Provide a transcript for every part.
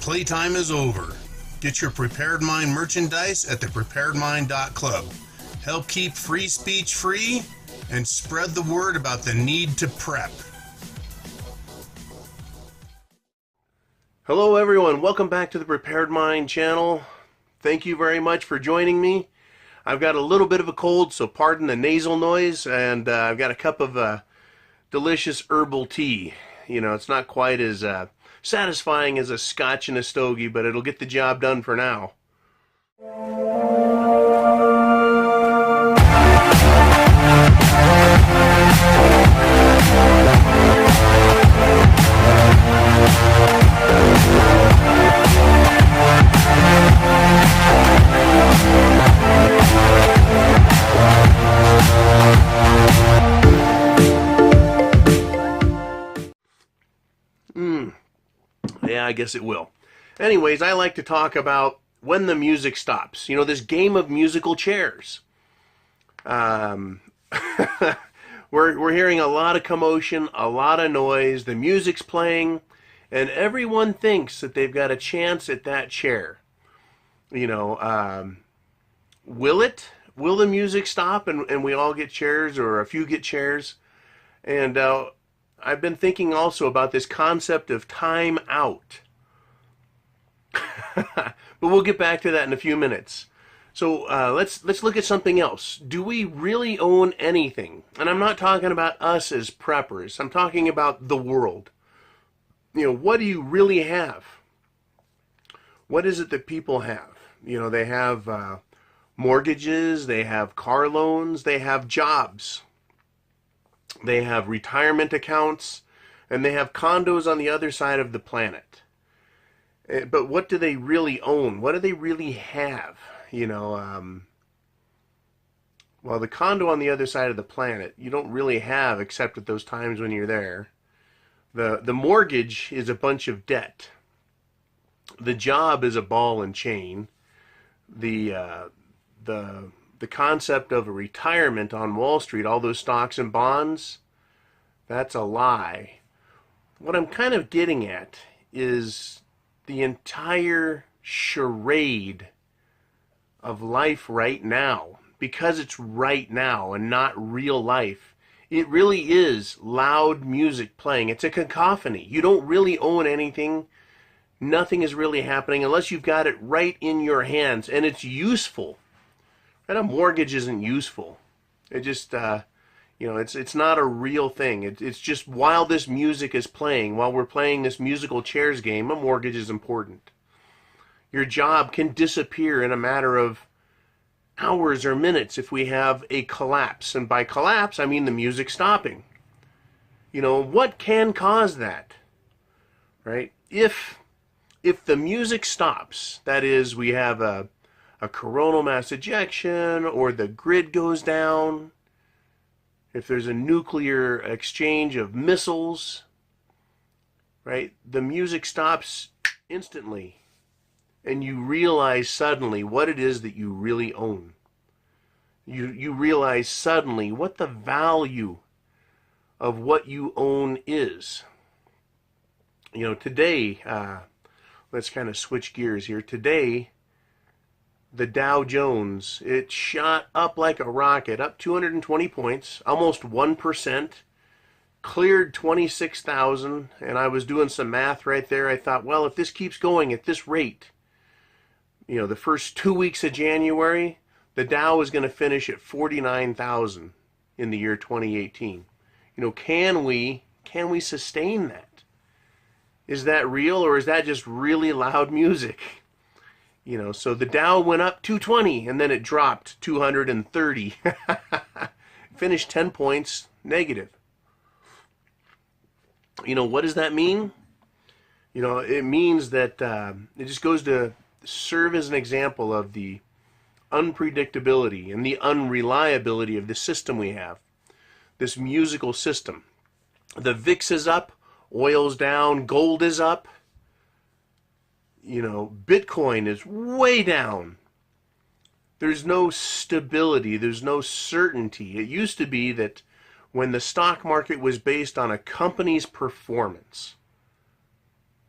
playtime is over. Get your Prepared Mind merchandise at thepreparedmind.club. Help keep free speech free and spread the word about the need to prep. Hello everyone, welcome back to the Prepared Mind channel. Thank you very much for joining me. I've got a little bit of a cold, so pardon the nasal noise, and I've got a cup of delicious herbal tea. You know, it's not quite as satisfying as a scotch and a stogie, but it'll get the job done for now. Yeah, I guess it will. Anyways, I like to talk about when the music stops. You know, this game of musical chairs. We're hearing a lot of commotion, a lot of noise, the music's playing, and everyone thinks that they've got a chance at that chair. You know, will it? Will the music stop and we all get chairs, or a few get chairs? And I've been thinking also about this concept of time out. But we'll get back to that in a few minutes. So let's look at something else. Do we really own anything? And I'm not talking about us as preppers. I'm talking about the world. You know, what do you really have? What is it that people have? You know, they have mortgages, they have car loans, they have jobs. They have retirement accounts, and they have condos on the other side of the planet. But what do they really own? What do they really have? You know, well, the condo on the other side of the planet, you don't really have except at those times when you're there. The mortgage is a bunch of debt. The job is a ball and chain. The concept of a retirement on Wall Street, all those stocks and bonds, that's a lie. What I'm kind of getting at is the entire charade of life right now. Because it's right now and not real life, it really is loud music playing. It's a cacophony. You don't really own anything. Nothing is really happening unless you've got it right in your hands and it's useful. And a mortgage isn't useful. It just, you know, it's not a real thing. It's just while this music is playing, while we're playing this musical chairs game, a mortgage is important. Your job can disappear in a matter of hours or minutes if we have a collapse. And by collapse, I mean the music stopping. You know, what can cause that? Right? If the music stops, that is, we have a coronal mass ejection, or the grid goes down, if there's a nuclear exchange of missiles, right, the music stops instantly, and you realize suddenly what it is that you really own. You realize suddenly what the value of what you own is. You know, today, let's kind of switch gears here. Today, the Dow Jones, it shot up like a rocket, up 220 points, almost 1%, cleared 26,000, and I was doing some math right there. I thought, well, if this keeps going at this rate, you know, the first 2 weeks of January, the Dow is going to finish at 49,000 in the year 2018. You know, can we sustain that? Is that real, or is that just really loud music? You know, so the Dow went up 220 and then it dropped 230. Finished 10 points negative. You know, what does that mean? You know, it means that it just goes to serve as an example of the unpredictability and the unreliability of the system we have. This musical system. The VIX is up, oil's down, gold is up. You know, Bitcoin is way down. There's no stability. There's no certainty. It used to be that when the stock market was based on a company's performance,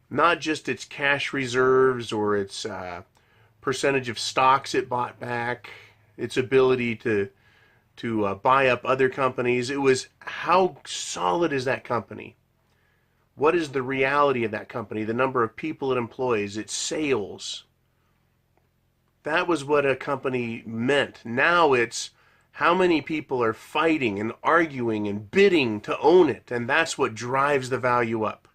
Not just its cash reserves or its percentage of stocks it bought back, its ability to buy up other companies. It was, how solid is that company? What is the reality of that company? The number of people it employs, its sales. That was what a company meant. Now it's how many people are fighting and arguing and bidding to own it, and that's what drives the value up.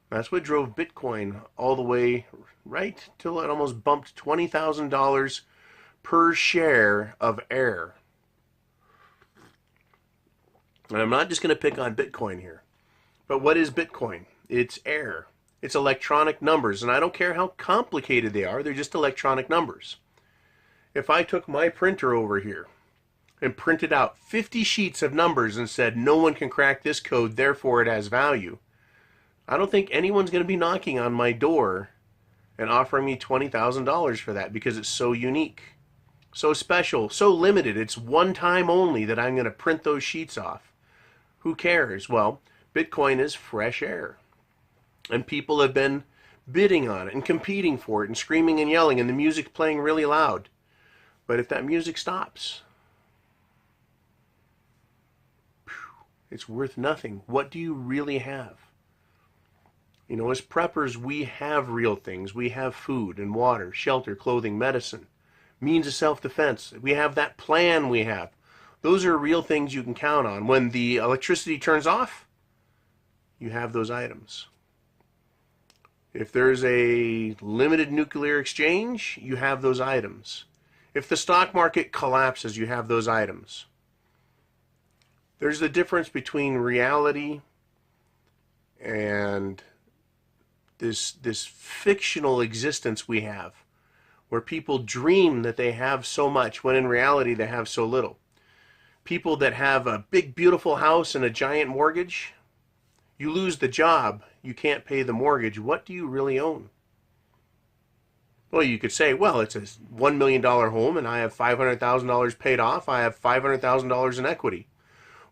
That's what drove Bitcoin all the way right till it almost bumped $20,000 per share of air. And I'm not just going to pick on Bitcoin here. But what is Bitcoin? It's air. It's electronic numbers. And I don't care how complicated they are. They're just electronic numbers. If I took my printer over here and printed out 50 sheets of numbers and said, no one can crack this code, therefore it has value, I don't think anyone's going to be knocking on my door and offering me $20,000 for that, because it's so unique, so special, so limited. It's one time only that I'm going to print those sheets off. Who cares? Well, Bitcoin is fresh air. And people have been bidding on it and competing for it and screaming and yelling, and the music playing really loud. But if that music stops, it's worth nothing. What do you really have? You know, as preppers, we have real things. We have food and water, shelter, clothing, medicine, means of self-defense. We have that plan we have. Those are real things you can count on. When the electricity turns off, you have those items. If there's a limited nuclear exchange, you have those items. If the stock market collapses, you have those items. There's the difference between reality and this fictional existence we have, where people dream that they have so much when in reality they have so little. People that have a big beautiful house and a giant mortgage, you lose the job, you can't pay the mortgage. What do you really own? Well, you could say, well, it's a $1 million home and I have $500,000 paid off. I have $500,000 in equity.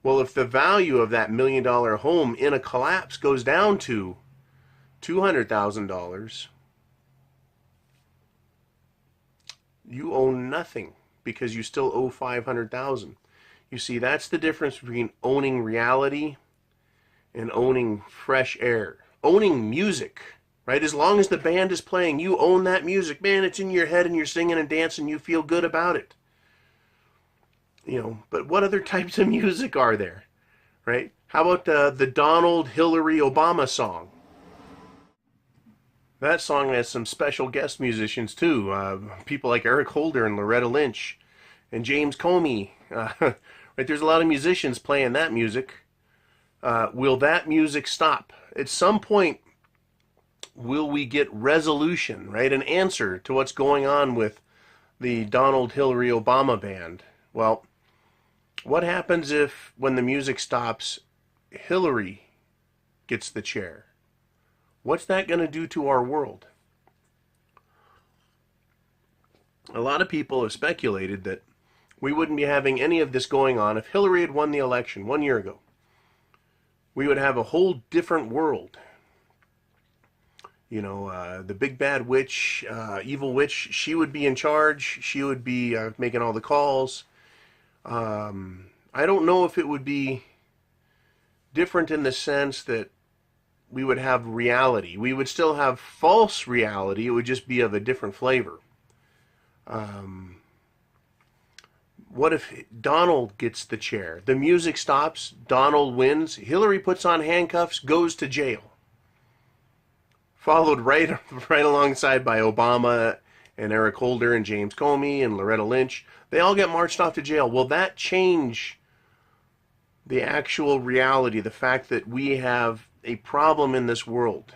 Well, if the value of that $1 million home in a collapse goes down to $200,000, you own nothing because you still owe $500,000. You see, that's the difference between owning reality and owning fresh air. Owning music, right? As long as the band is playing, you own that music. Man, it's in your head and you're singing and dancing, you feel good about it. You know, but what other types of music are there, right? How about the Donald Hillary Obama song? That song has some special guest musicians too. People like Eric Holder and Loretta Lynch and James Comey. Right, there's a lot of musicians playing that music. Will that music stop? At some point, will we get resolution, right? An answer to what's going on with the Donald Hillary Obama band? Well, what happens if, when the music stops, Hillary gets the chair? What's that going to do to our world? A lot of people have speculated that we wouldn't be having any of this going on if Hillary had won the election 1 year ago. We would have a whole different world. You know, the big bad witch, evil witch, she would be in charge. She would be making all the calls. I don't know if it would be different in the sense that we would have reality. We would still have false reality. It would just be of a different flavor. What if Donald gets the chair? The music stops, Donald wins, Hillary puts on handcuffs, goes to jail. Followed right alongside by Obama and Eric Holder and James Comey and Loretta Lynch. They all get marched off to jail. Will that change the actual reality, the fact that we have a problem in this world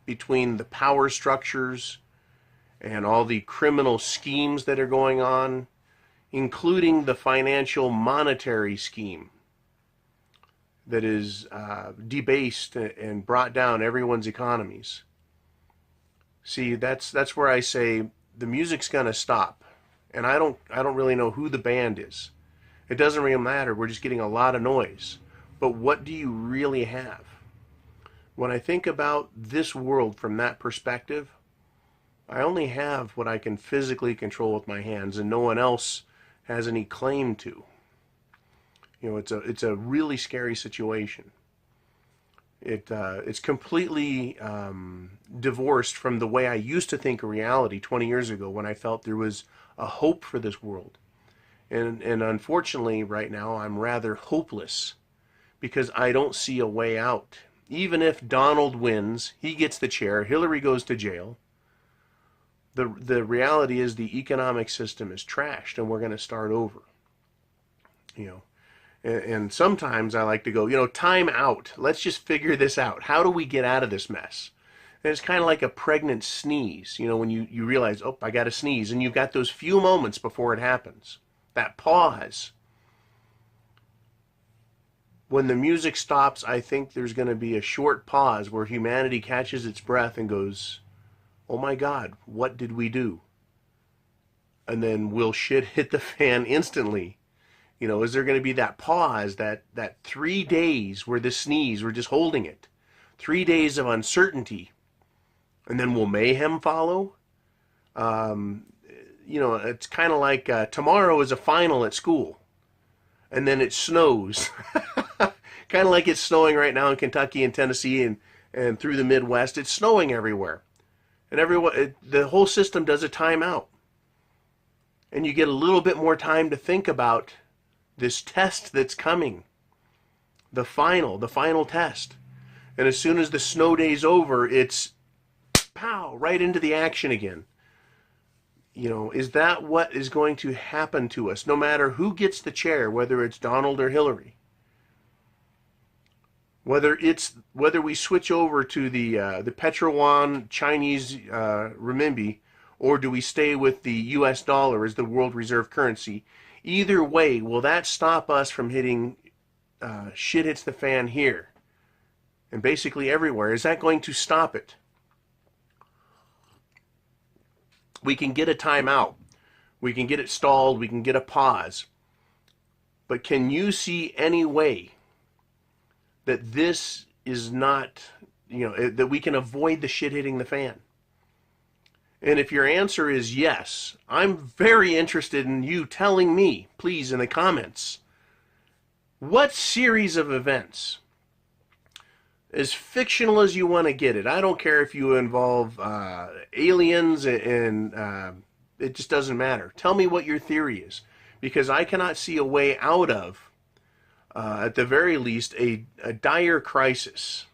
between the power structures and all the criminal schemes that are going on, including the financial monetary scheme that is debased and brought down everyone's economies? See, that's where I say the music's going to stop, and I don't really know who the band is. It doesn't really matter. We're just getting a lot of noise. But what do you really have? When I think about this world from that perspective, I only have what I can physically control with my hands, and no one else has any claim to. You know, it's a really scary situation. It's completely divorced from the way I used to think of reality 20 years ago, when I felt there was a hope for this world. And unfortunately, right now, I'm rather hopeless because I don't see a way out. Even if Donald wins, he gets the chair, Hillary goes to jail. The reality is the economic system is trashed, and we're going to start over. You know, and sometimes I like to go, you know, time out. Let's just figure this out. How do we get out of this mess? And it's kind of like a pregnant sneeze, you know, when you realize, oh, I got to sneeze, and you've got those few moments before it happens. That pause. When the music stops, I think there's going to be a short pause where humanity catches its breath and goes, oh my God, what did we do? And then will shit hit the fan instantly? You know, is there going to be that pause, that 3 days where the sneeze, we're just holding it? 3 days of uncertainty. And then will mayhem follow? You know, it's kind of like tomorrow is a final at school. And then it snows. Kind of like it's snowing right now in Kentucky and Tennessee and through the Midwest. It's snowing everywhere. And the whole system does a timeout. And you get a little bit more time to think about this test that's coming. The final test. And as soon as the snow day's over, it's pow, right into the action again. You know, is that what is going to happen to us, no matter who gets the chair, whether it's Donald or Hillary? Whether we switch over to the Petro-yuan Chinese renminbi, or do we stay with the U.S. dollar as the world reserve currency? Either way, will that stop us from hitting shit hits the fan here and basically everywhere? Is that going to stop it? We can get a timeout. We can get it stalled. We can get a pause. But can you see any way that this is not, you know, that we can avoid the shit hitting the fan? And if your answer is yes, I'm very interested in you telling me, please, in the comments, what series of events, as fictional as you want to get it, I don't care if you involve aliens and it just doesn't matter. Tell me what your theory is, because I cannot see a way out of, at the very least, a dire crisis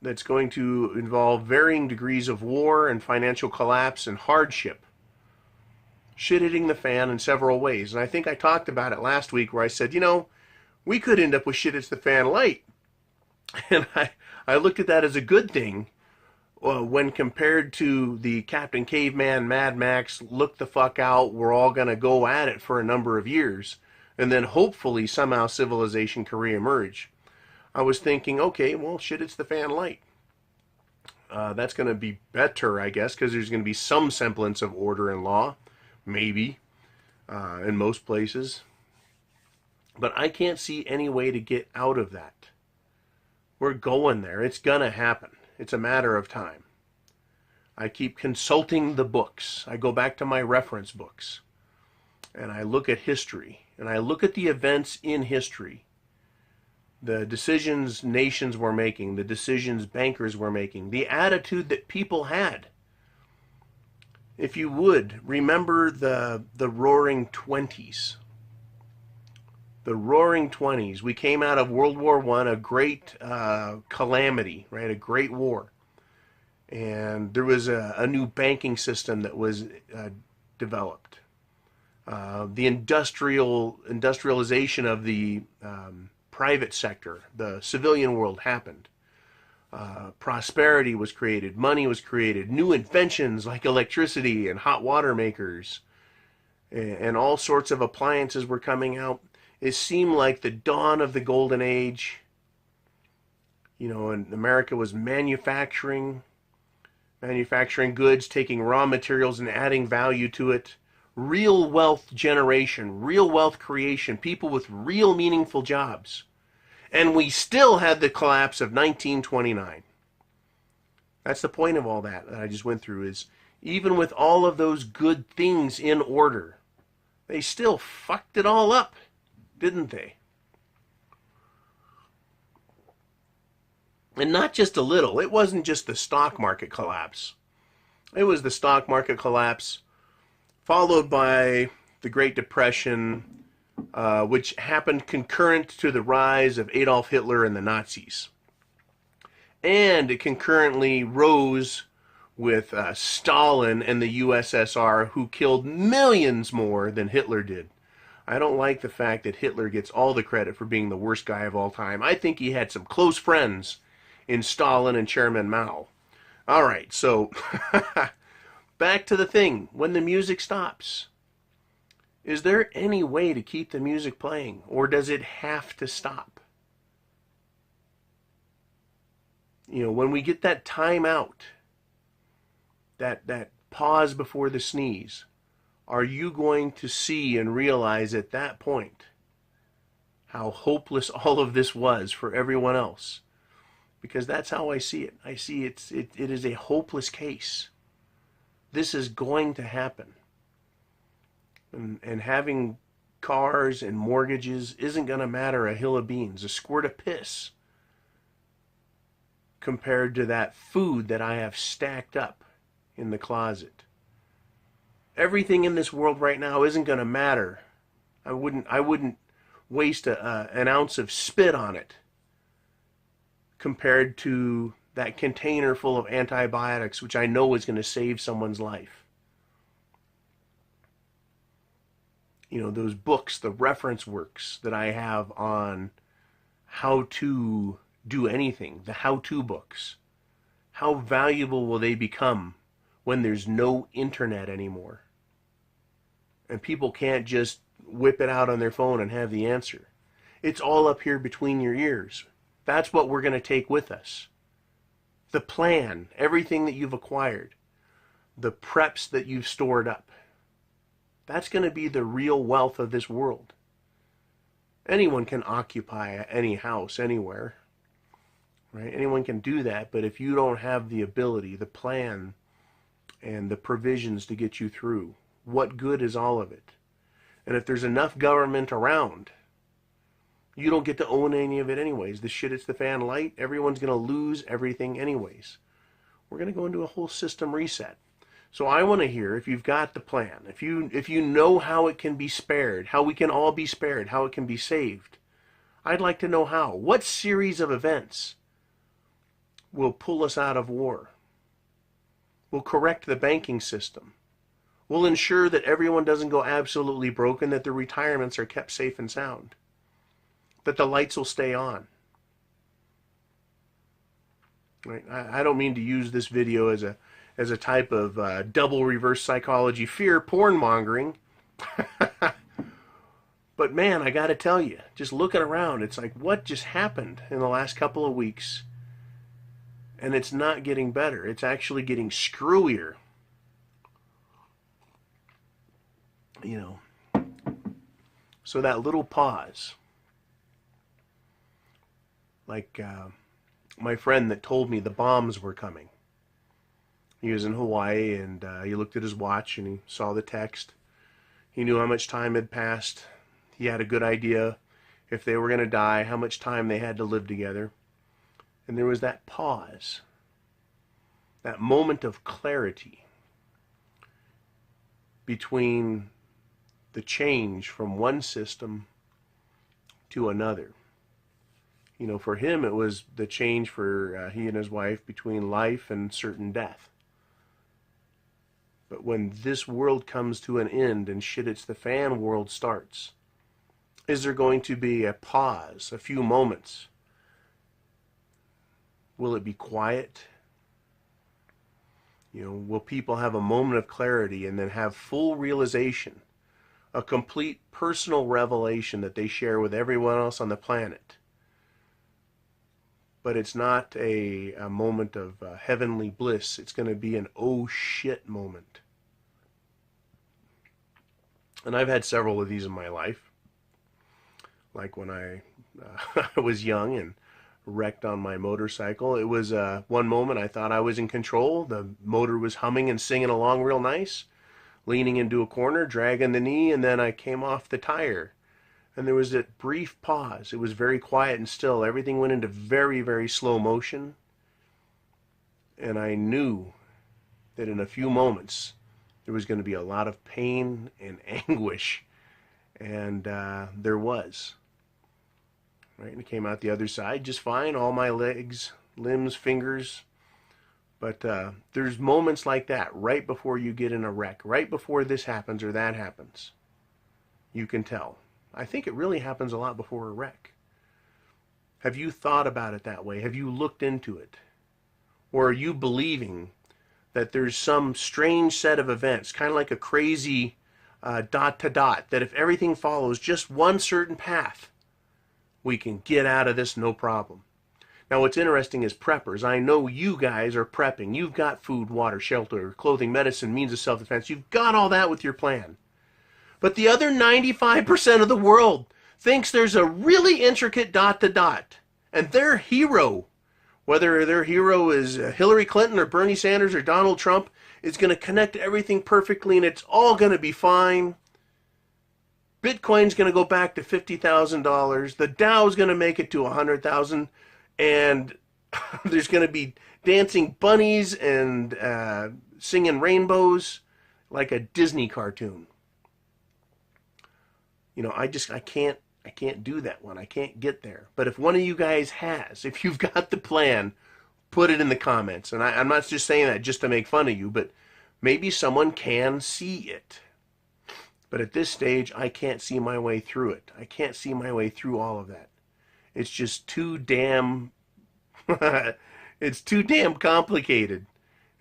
that's going to involve varying degrees of war and financial collapse and hardship. Shit hitting the fan in several ways. And I think I talked about it last week where I said, you know, we could end up with shit hits the fan light. And I looked at that as a good thing when compared to the Captain Caveman, Mad Max, look the fuck out, we're all going to go at it for a number of years, and then hopefully somehow civilization can reemerge. I was thinking, okay, well, shit, it's the fan light. That's going to be better, I guess, because there's going to be some semblance of order and law, maybe, in most places. But I can't see any way to get out of that. We're going there. It's going to happen. It's a matter of time. I keep consulting the books. I go back to my reference books. And I look at history. And I look at the events in history. The decisions nations were making. The decisions bankers were making. The attitude that people had. If you would, remember the Roaring Twenties. The Roaring Twenties. We came out of World War I, a great calamity, right? A great war. And there was a new banking system that was developed. The industrialization of the private sector, the civilian world happened. Prosperity was created. Money was created. New inventions like electricity and hot water makers and all sorts of appliances were coming out. It seemed like the dawn of the golden age. You know, and America was manufacturing goods, taking raw materials and adding value to it. Real wealth generation, real wealth creation, people with real meaningful jobs. And we still had the collapse of 1929. That's the point of all that I just went through, is even with all of those good things in order, they still fucked it all up, didn't they? And not just a little. It wasn't just the stock market collapse. It was the stock market collapse followed by the Great Depression, which happened concurrent to the rise of Adolf Hitler and the Nazis. And it concurrently rose with Stalin and the USSR, who killed millions more than Hitler did. I don't like the fact that Hitler gets all the credit for being the worst guy of all time. I think he had some close friends in Stalin and Chairman Mao. All right, so back to the thing. When the music stops, is there any way to keep the music playing, or does it have to stop? You know, when we get that time out, that pause before the sneeze, are you going to see and realize at that point how hopeless all of this was for everyone else? Because that's how I see it. I see it is a hopeless case. This is going to happen. And having cars and mortgages isn't going to matter a hill of beans, a squirt of piss, compared to that food that I have stacked up in the closet. Everything in this world right now isn't going to matter. I wouldn't waste an ounce of spit on it compared to that container full of antibiotics, which I know is going to save someone's life. You know, those books, the reference works that I have on how to do anything, the how-to books. How valuable will they become when there's no internet anymore? And people can't just whip it out on their phone and have the answer. It's all up here between your ears. That's what we're going to take with us. The plan, everything that you've acquired, the preps that you've stored up. That's going to be the real wealth of this world. Anyone can occupy any house anywhere, right? Anyone can do that, but if you don't have the ability, the plan, and the provisions to get you through, what good is all of it? And if there's enough government around, you don't get to own any of it anyways. The shit hits the fan light, everyone's going to lose everything anyways. We're going to go into a whole system reset. So I want to hear if you've got the plan, if you know how it can be spared, how we can all be spared, how it can be saved. I'd like to know how. What series of events will pull us out of war? Will correct the banking system? Will ensure that everyone doesn't go absolutely broken, that their retirements are kept safe and sound? That the lights will stay on. Right? I don't mean to use this video as a type of double reverse psychology fear porn mongering. But man, I got to tell you, just looking around, it's like, what just happened in the last couple of weeks? And it's not getting better. It's actually getting screwier. You know. So that little pause. Like my friend that told me the bombs were coming. He was in Hawaii, and he looked at his watch and he saw the text. He knew how much time had passed. He had a good idea if they were going to die, how much time they had to live together. And there was that pause, that moment of clarity between the change from one system to another. You know, for him it was the change for he and his wife between life and certain death. But when this world comes to an end and shit hits the fan world starts, is there going to be a pause, a few moments? Will it be quiet? You know, will people have a moment of clarity and then have full realization, a complete personal revelation that they share with everyone else on the planet? But it's not a moment of heavenly bliss. It's going to be an oh shit moment. And I've had several of these in my life. Like when I I was young and wrecked on my motorcycle. It was one moment I thought I was in control. The motor was humming and singing along real nice, leaning into a corner, dragging the knee, and then I came off the tire. And there was a brief pause. It was very quiet and still. Everything went into very, very slow motion. And I knew that in a few moments there was going to be a lot of pain and anguish. And there was. Right? And it came out the other side just fine. All my legs, limbs, fingers. But there's moments like that right before you get in a wreck. Right before this happens or that happens. You can tell. I think it really happens a lot before a wreck. Have you thought about it that way? Have you looked into it? Or are you believing that there's some strange set of events, kind of like a crazy dot to dot, that if everything follows just one certain path, we can get out of this no problem? Now, what's interesting is preppers. I know you guys are prepping. You've got food, water, shelter, clothing, medicine, means of self-defense. You've got all that with your plan. But the other 95% of the world thinks there's a really intricate dot to dot. And their hero, whether their hero is Hillary Clinton or Bernie Sanders or Donald Trump, is going to connect everything perfectly and it's all going to be fine. Bitcoin's going to go back to $50,000. The Dow's going to make it to 100,000. And there's going to be dancing bunnies and singing rainbows like a Disney cartoon. You know, I can't do that one. I can't get there. But if one of you guys has, if you've got the plan, put it in the comments. And I'm not just saying that just to make fun of you, but maybe someone can see it. But at this stage, I can't see my way through it. I can't see my way through all of that. It's just too damn, it's too damn complicated.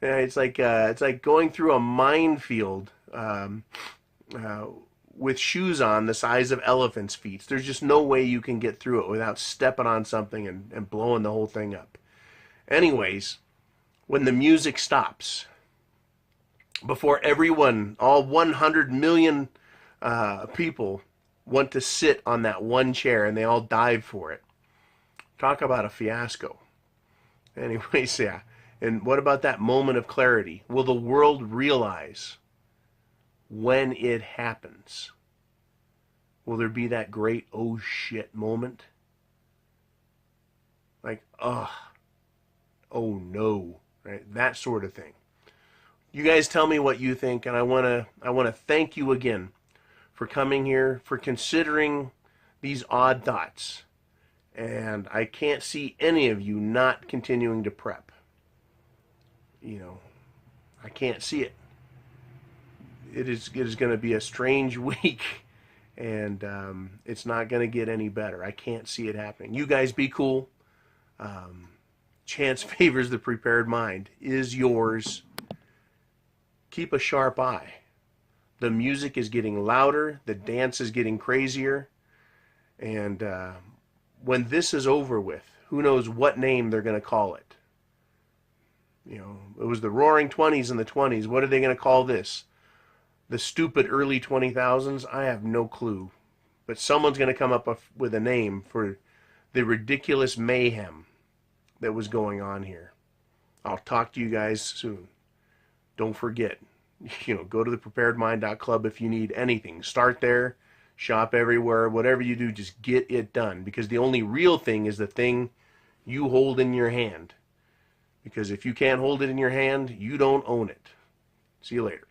It's like going through a minefield, with shoes on the size of elephants' feet. There's just no way you can get through it without stepping on something and blowing the whole thing up. Anyways, when the music stops, before everyone, all 100 million people want to sit on that one chair and they all dive for it. Talk about a fiasco. Anyways, yeah. And what about that moment of clarity? Will the world realize when it happens? Will there be that great oh shit moment? Like, oh no, right? That sort of thing. You guys tell me what you think, and I want to thank you again for coming here, for considering these odd thoughts. And I can't see any of you not continuing to prep. You know, I can't see it. It is going to be a strange week, and it's not going to get any better. I can't see it happening. You guys be cool. Chance favors the prepared mind. Is yours. Keep a sharp eye. The music is getting louder. The dance is getting crazier. And when this is over with, who knows what name they're going to call it. You know, it was the Roaring 20s and the 20s. What are they going to call this? The stupid early 20,000s? I have no clue. But someone's going to come up with a name for the ridiculous mayhem that was going on here. I'll talk to you guys soon. Don't forget, go to the preparedmind.club if you need anything. Start there, shop everywhere, whatever you do, just get it done. Because the only real thing is the thing you hold in your hand. Because if you can't hold it in your hand, you don't own it. See you later.